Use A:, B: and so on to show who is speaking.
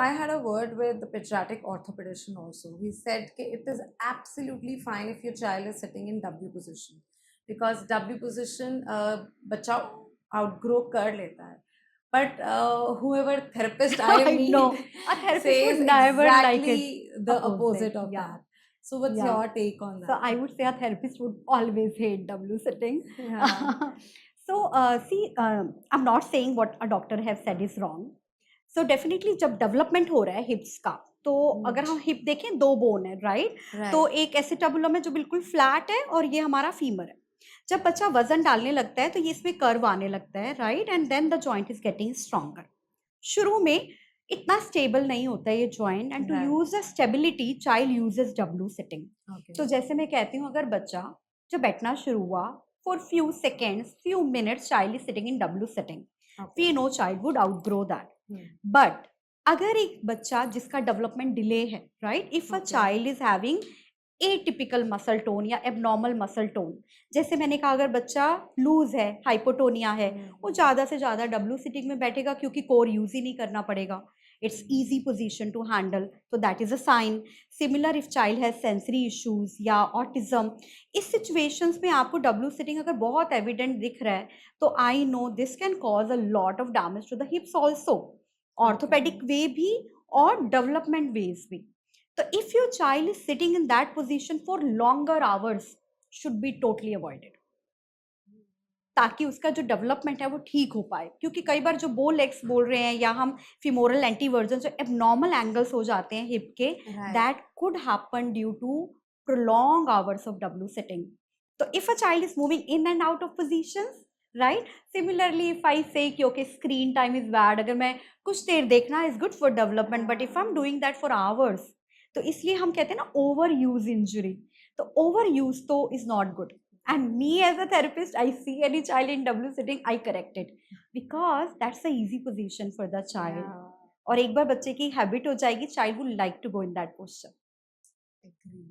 A: I had a word with the pediatric orthopedician also. He said that it is absolutely fine if your child is sitting in W position, because W position बच्चा outgrow कर लेता है. But whoever therapist I
B: I
A: meet
B: know. A therapist would
A: says
B: never like it
A: exactly the
B: opposite.
A: opposite of
B: Yeah.
A: that. So what's
B: Yeah.
A: your take on
B: So
A: that?
B: I would say a therapist would always hate W sitting.
A: Yeah.
B: So see, I'm not saying what a doctor have said is wrong. So definitely जब development हो रहा है hips का, तो अगर हम hip देखें दो bone है, right? तो
A: Right.
B: एक acetabulum है जो बिल्कुल flat है और ये हमारा femur है. जब बच्चा वजन डालने लगता है तो ये इसमें कर्व आने लगता है, right? And then the joint is getting stronger. शुरू में इतना स्टेबल नहीं होता है ये joint and to
A: Right.
B: Use the stability child uses W sitting.
A: Okay.
B: तो जैसे मैं कहती हूँ अगर बच्चा जब बैठना शुरू हुआ for few seconds few minutes child is sitting in W sitting, we know child would outgrow that. But अगर एक बच्चा जिसका डेवलपमेंट डिले है, right, if a child is having atypical muscle tone या एबनॉर्मल मसल टोन, जैसे मैंने कहा अगर बच्चा लूज है, हाइपोटोनिया है, वो ज़्यादा से ज़्यादा डब्ल्यू सिटिंग में बैठेगा क्योंकि कोर यूज ही नहीं करना पड़ेगा. It's easy position to handle, तो that is a sign. Similar if child has sensory issues या ऑटिज्म, इस सिचुएशंस में आपको डब्ल्यू सिटिंग अगर बहुत एविडेंट दिख रहा है तो I know this can cause a lot of damage to the hips also, orthopaedic way भी और डेवलपमेंट वेज भी. So if your child is sitting in that position for longer hours, should be totally avoided. ताकि उसका जो development है वो ठीक हो पाए, क्योंकि कई बार जो बो लेग्स बोल रहे हैं या हम फिमोरल एंटीवर्जन जो एबनॉर्मल एंगल्स हो जाते हैं हिप के, that could happen due to prolonged hours of W sitting. So if a child is moving in and out of positions, right? Similarly, if I say कि okay screen time is bad, अगर मैं कुछ देर देखना is good for development, but if I'm doing that for hours, तो इसलिए हम कहते हैं ना ओवर यूज इंजरी. तो ओवर यूज तो is not good. And me as a therapist, I see any child in W sitting, I correct it because that's the easy position for the child. और एक बार बच्चे की habit हो जाएगी, child will like to go in that posture.
A: Agree.